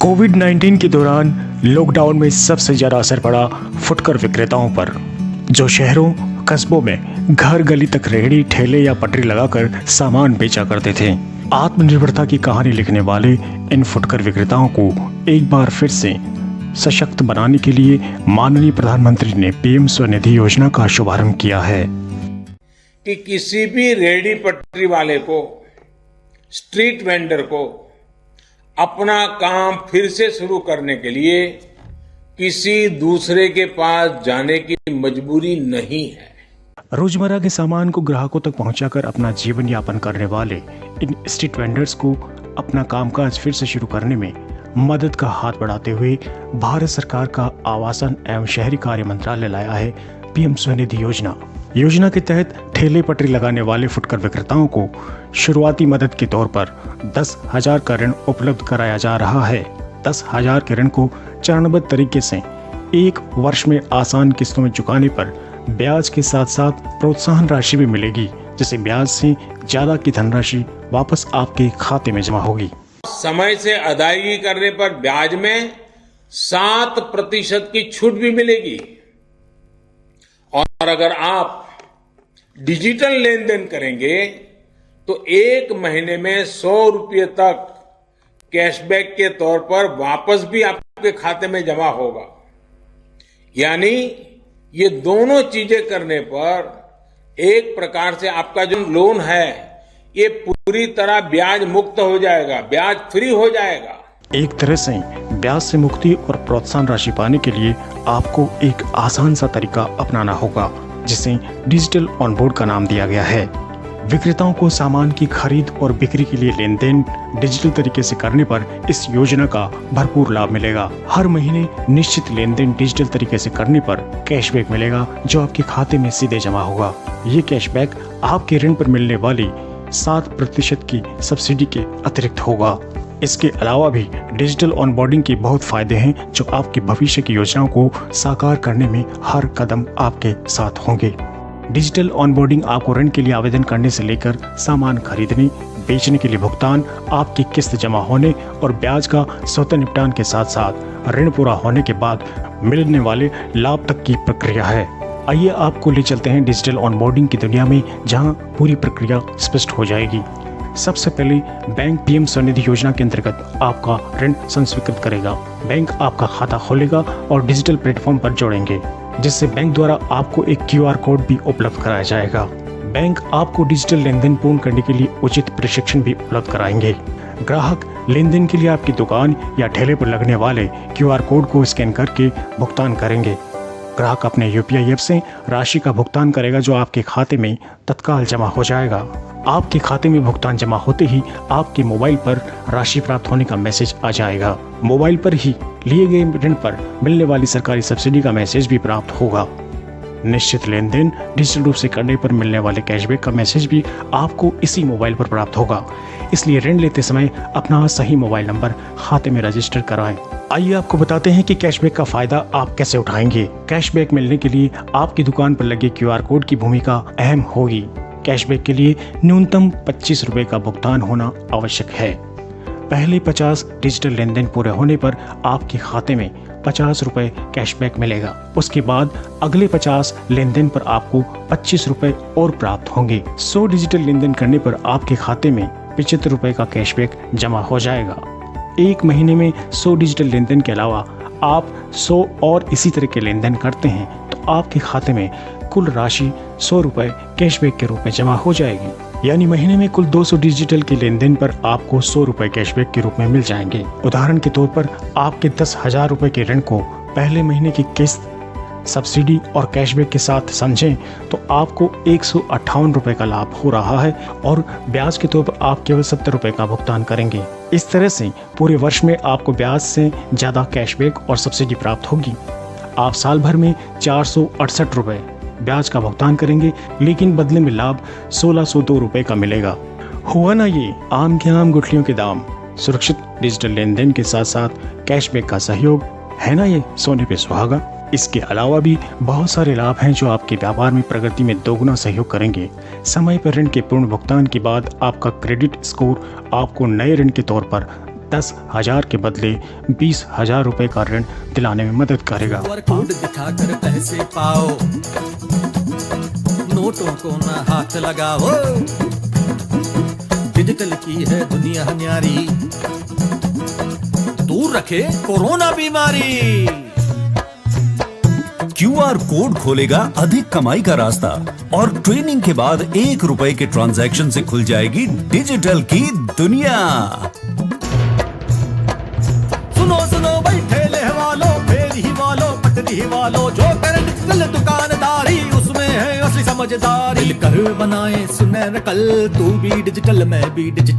कोविड-19 के दौरान लॉकडाउन में सबसे ज़्यादा असर पड़ा फुटकर विक्रेताओं पर, जो शहरों कस्बों में घर गली तक रेहड़ी ठेले या पटरी लगाकर सामान बेचा करते थे। आत्मनिर्भरता की कहानी लिखने वाले इन फुटकर विक्रेताओं को एक बार फिर से सशक्त बनाने के लिए माननीय प्रधानमंत्री ने पीएम स्वनिधि योजना का शुभारंभ किया है कि किसी भी रेहड़ी पटरी वाले को, स्ट्रीट वेंडर को अपना काम फिर से शुरू करने के लिए किसी दूसरे के पास जाने की मजबूरी नहीं है। रोजमर्रा के सामान को ग्राहकों तक पहुंचाकर अपना जीवन यापन करने वाले इन स्ट्रीट वेंडर्स को अपना कामकाज फिर से शुरू करने में मदद का हाथ बढ़ाते हुए भारत सरकार का आवासन एवं शहरी कार्य मंत्रालय लाया है पीएम स्वनिधि योजना के तहत ठेले पटरी लगाने वाले फुटकर विक्रेताओं को शुरुआती मदद के तौर पर 10,000 का ऋण उपलब्ध कराया जा रहा है। 10,000 के ऋण को चरणबद्ध तरीके से एक वर्ष में आसान किस्तों में चुकाने पर ब्याज के साथ साथ प्रोत्साहन राशि भी मिलेगी, जिससे ब्याज से ज्यादा की धनराशि वापस आपके खाते में जमा होगी। समय से अदायगी करने पर ब्याज में 7% की छूट भी मिलेगी और अगर आप डिजिटल लेन देन करेंगे तो एक महीने में 100 रुपये तक कैशबैक के तौर पर वापस भी आपके खाते में जमा होगा। यानी ये दोनों चीजें करने पर एक प्रकार से आपका जो लोन है ये पूरी तरह ब्याज मुक्त हो जाएगा, ब्याज फ्री हो जाएगा। एक तरह से ब्याज से मुक्ति और प्रोत्साहन राशि पाने के लिए आपको एक आसान सा तरीका अपनाना होगा, जिसे डिजिटल ऑनबोर्ड का नाम दिया गया है। विक्रेताओं को सामान की खरीद और बिक्री के लिए लेन देन डिजिटल तरीके से करने पर इस योजना का भरपूर लाभ मिलेगा। हर महीने निश्चित लेन देन डिजिटल तरीके से करने पर कैशबैक मिलेगा, जो आपके खाते में सीधे जमा होगा। ये कैशबैक आपके ऋण पर मिलने वाली 7% की सब्सिडी के अतिरिक्त होगा। इसके अलावा भी डिजिटल ऑनबोर्डिंग के बहुत फायदे हैं, जो आपके भविष्य की योजनाओं को साकार करने में हर कदम आपके साथ होंगे। डिजिटल ऑनबोर्डिंग आपको ऋण के लिए आवेदन करने से लेकर सामान खरीदने, बेचने के लिए भुगतान, आपकी किस्त जमा होने और ब्याज का स्वतः निपटान के साथ साथ ऋण पूरा होने के बाद मिलने वाले लाभ तक की प्रक्रिया है। आइए आपको ले चलते हैं डिजिटल ऑनबोर्डिंग की दुनिया में, जहां पूरी प्रक्रिया स्पष्ट हो जाएगी। सबसे पहले बैंक पीएम स्वनिधि योजना के अंतर्गत आपका ऋण संस्वीकृत करेगा। बैंक आपका खाता खोलेगा और डिजिटल प्लेटफॉर्म पर जोड़ेंगे, जिससे बैंक द्वारा आपको एक QR कोड भी उपलब्ध कराया जाएगा। बैंक आपको डिजिटल लेन देन पूर्ण करने के लिए उचित प्रशिक्षण भी उपलब्ध कराएंगे। ग्राहक लेन देन के लिए आपकी दुकान या ठेले पर लगने वाले QR कोड को स्कैन करके भुगतान करेंगे। ग्राहक अपने UPI ऐप से राशि का भुगतान करेगा, जो आपके खाते में तत्काल जमा हो जाएगा। आपके खाते में भुगतान जमा होते ही आपके मोबाइल पर राशि प्राप्त होने का मैसेज आ जाएगा। मोबाइल पर ही लिए गए ऋण पर मिलने वाली सरकारी सब्सिडी का मैसेज भी प्राप्त होगा। निश्चित लेन देन डिजिटल रूप से करने पर मिलने वाले कैशबैक का मैसेज भी आपको इसी मोबाइल पर प्राप्त होगा। इसलिए ऋण लेते समय अपना सही मोबाइल नंबर खाते में रजिस्टर कराएं। आइए आपको बताते हैं कि कैशबैक का फायदा आप कैसे उठाएंगे। कैशबैक मिलने के लिए आपकी दुकान पर लगे QR कोड की भूमिका अहम होगी। कैशबैक के लिए न्यूनतम 25 रुपए का भुगतान होना आवश्यक है। पहले 50 डिजिटल लेन देन पूरे होने पर आपके खाते में 50 रुपए कैशबैक मिलेगा। उसके बाद अगले 50 लेन देन पर आपको 25 रुपए और प्राप्त होंगे। 100 डिजिटल लेन देन करने पर आपके खाते में 75 रुपए का कैशबैक जमा हो जाएगा। एक महीने में 100 डिजिटल लेन देन के अलावा आप 100 और इसी तरह के लेन देन करते हैं तो आपके खाते में कुल राशि 100 रुपए कैशबैक के रूप में जमा हो जाएगी। यानी महीने में कुल 200 डिजिटल के लेन देन पर आपको 100 रुपए कैशबैक के रूप में मिल जाएंगे। उदाहरण के तौर पर आपके 10,000 रुपए के ऋण को पहले महीने की किस्त, सब्सिडी और कैशबैक के साथ समझें तो आपको 158 रुपए का लाभ हो रहा है और ब्याज के तौर पर आप केवल 70 रुपए का भुगतान करेंगे। इस तरह से पूरे वर्ष में आपको ब्याज से ज्यादा कैशबैक और सब्सिडी प्राप्त होगी। आप साल भर में 468 रुपए ब्याज का भुगतान करेंगे, लेकिन बदले में लाभ 1602 रुपए का मिलेगा। हुआ ना ये आम के आम गुठलियों के दाम। सुरक्षित डिजिटल लेन देन के साथ साथ कैशबैक का सहयोग, है ना ये सोने पे सुहागा। इसके अलावा भी बहुत सारे लाभ हैं जो आपके व्यापार में प्रगति में दोगुना सहयोग करेंगे। समय पर ऋण के पूर्ण भुगतान के बाद आपका क्रेडिट स्कोर आपको नए ऋण के तौर पर 10,000 के बदले 20,000 रुपए का ऋण दिलाने में मदद करेगा। QR कोड दिखाकर पैसे पाओ, नोटों को ना हाथ लगाओ, डिजिटल की है दुनिया न्यारी, दूर रखे कोरोना बीमारी। QR कोड खोलेगा अधिक कमाई का रास्ता और ट्रेनिंग के बाद 1 रुपए के ट्रांजैक्शन से खुल जाएगी डिजिटल की दुनिया। सुनो सुनो बैठे ले वालों, फेरी वालों, पटरी वालों, जो करे डिजिटल दुकानदारी उसमें है असली समझदारी। मिलकर बनाए सुनहरा कल, तू भी डिजिटल मैं भी डिजिटल।